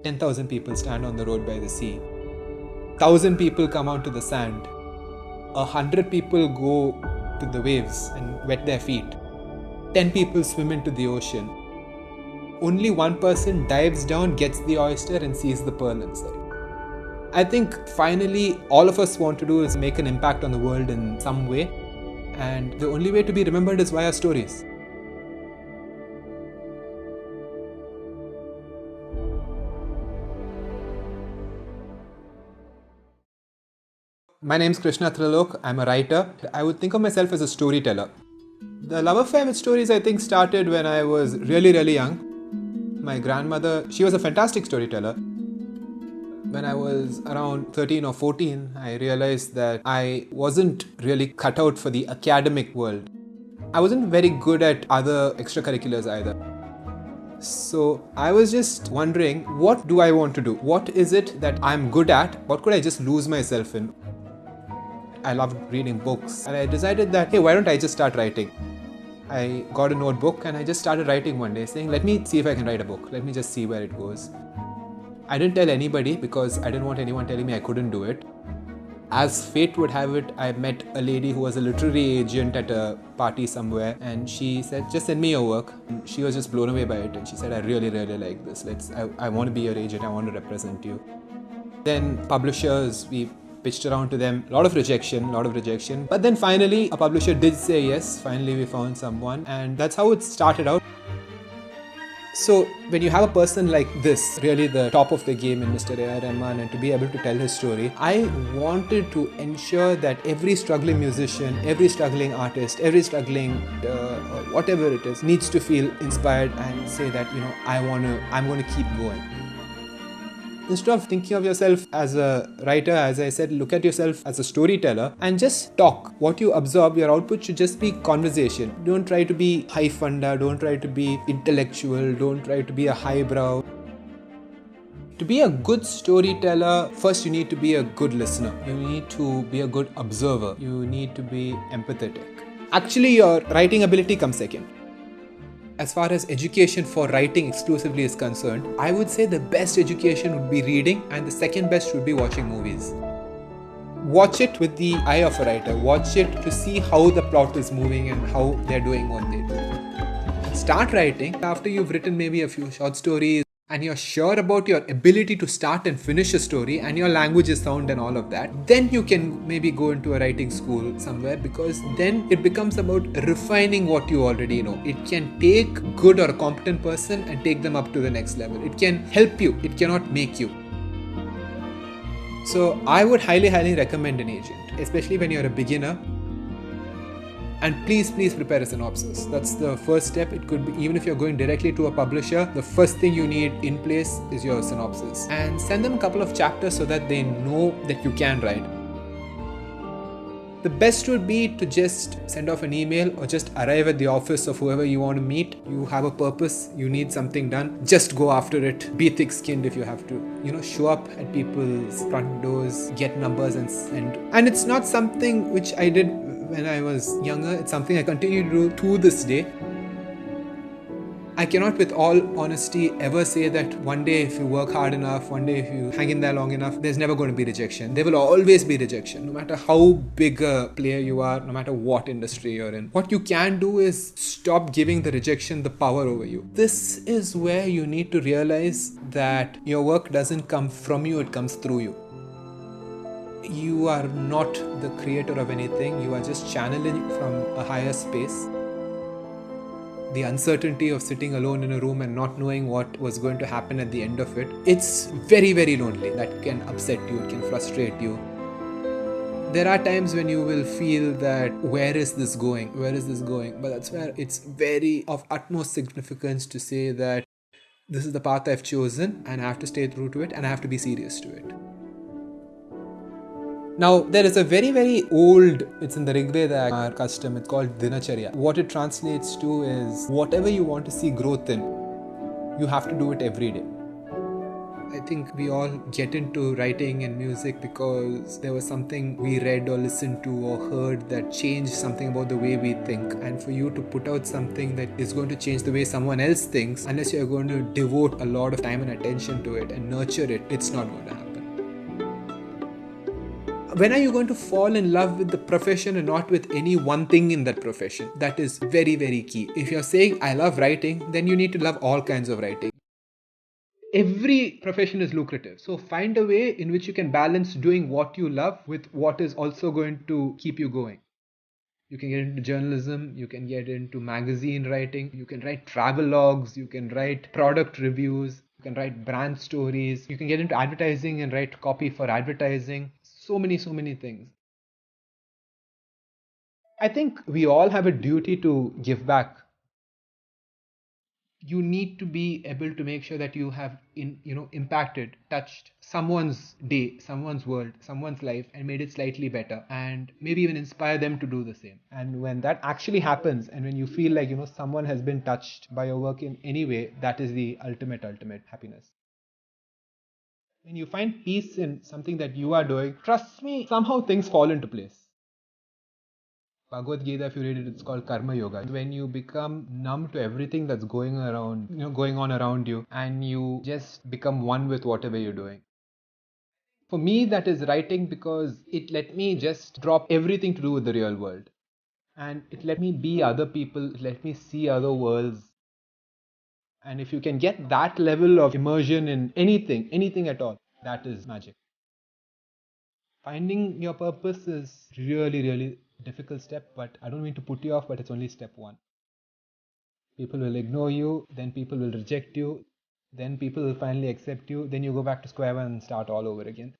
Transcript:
10,000 people stand on the road by the sea. 1,000 people come out to the sand. 100 people go to the waves and wet their feet. 10 people swim into the ocean. Only one person dives down, gets the oyster and sees the pearl inside. I think finally all of us want to do is make an impact on the world in some way. And the only way to be remembered is via stories. My name is Krishna Trilok. I'm a writer. I would think of myself as a storyteller. The love affair with stories, I think, started when I was really young. My grandmother, she was a fantastic storyteller. When I was around 13 or 14, I realized that I wasn't really cut out for the academic world. I wasn't very good at other extracurriculars either. So I was just wondering, what do I want to do? What is it that I'm good at? What could I just lose myself in? I loved reading books and I decided that, hey, why don't I just start writing? I got a notebook and I just started writing one day saying, let me see if I can write a book. Let me just see where it goes. I didn't tell anybody because I didn't want anyone telling me I couldn't do it. As fate would have it, I met a lady who was a literary agent at a party somewhere and she said, just send me your work. And she was just blown away by it and she said, I really like this. I want to be your agent. I want to represent you. Then publishers, we pitched around to them, a lot of rejection. But then finally, a publisher did say yes. Finally, we found someone and that's how it started out. So when you have a person like this, really the top of the game in Mr. A.R. Rahman, and to be able to tell his story, I wanted to ensure that every struggling musician, every struggling artist, every struggling whatever it is, needs to feel inspired and say that, I'm going to keep going. Instead of thinking of yourself as a writer, as I said, look at yourself as a storyteller and just talk. What you absorb, your output should just be conversation. Don't try to be high funda, don't try to be intellectual, don't try to be a highbrow. To be a good storyteller, first you need to be a good listener. You need to be a good observer. You need to be empathetic. Actually, your writing ability comes second. As far as education for writing exclusively is concerned, I would say the best education would be reading and the second best would be watching movies. Watch it with the eye of a writer. Watch it to see how the plot is moving and how they're doing what they do. Start writing after you've written maybe a few short stories and you're sure about your ability to start and finish a story and your language is sound and all of that. Then you can maybe go into a writing school somewhere because then it becomes about refining what you already know. It can take a good or a competent person and take them up to the next level. It can help you. It cannot make you. So I would highly recommend an agent, especially when you're a beginner. And please prepare a synopsis. That's the first step. It could be, even if you're going directly to a publisher, the first thing you need in place is your synopsis. And send them a couple of chapters so that they know that you can write. The best would be to just send off an email or just arrive at the office of whoever you want to meet. You have a purpose, you need something done, just go after it. Be thick-skinned if you have to. Show up at people's front doors, get numbers and send. And it's not something which I did when I was younger. It's something I continue to do to this day. I cannot with all honesty ever say that one day if you work hard enough, one day if you hang in there long enough, there's never going to be rejection. There will always be rejection, no matter how big a player you are, no matter what industry you're in. What you can do is stop giving the rejection the power over you. This is where you need to realize that your work doesn't come from you, it comes through you. You are not the creator of anything, you are just channeling from a higher space. The uncertainty of sitting alone in a room and not knowing what was going to happen at the end of it, it's very lonely. That can upset you, it can frustrate you. There are times when you will feel that, where is this going? But that's where it's very of utmost significance to say that this is the path I've chosen and I have to stay true to it and I have to be serious to it. Now, there is a very old, it's in the Rig Veda, our custom, it's called Dinacharya. What it translates to is, whatever you want to see growth in, you have to do it every day. I think we all get into writing and music because there was something we read or listened to or heard that changed something about the way we think. And for you to put out something that is going to change the way someone else thinks, unless you're going to devote a lot of time and attention to it and nurture it, it's not going to happen. When are you going to fall in love with the profession and not with any one thing in that profession? That is very, very key. If you're saying, I love writing, then you need to love all kinds of writing. Every profession is lucrative. So find a way in which you can balance doing what you love with what is also going to keep you going. You can get into journalism, you can get into magazine writing, you can write travel logs, you can write product reviews, you can write brand stories, you can get into advertising and write copy for advertising. So many things. I think we all have a duty to give back. You need to be able to make sure that you have impacted, touched someone's day, someone's world, someone's life, and made it slightly better, and maybe even inspire them to do the same. And when that actually happens, and when you feel like someone has been touched by your work in any way, that is the ultimate happiness. When you find peace in something that you are doing, trust me, somehow things fall into place. Bhagavad Gita, if you read it, it's called Karma Yoga. When you become numb to everything that's going around, going on around you, and you just become one with whatever you're doing. For me, that is writing because it let me just drop everything to do with the real world. And it let me be other people, it let me see other worlds. And if you can get that level of immersion in anything at all, that is magic. Finding your purpose is really difficult step, but I don't mean to put you off, but it's only step one. People will ignore you, then people will reject you, then people will finally accept you, then you go back to square one and start all over again.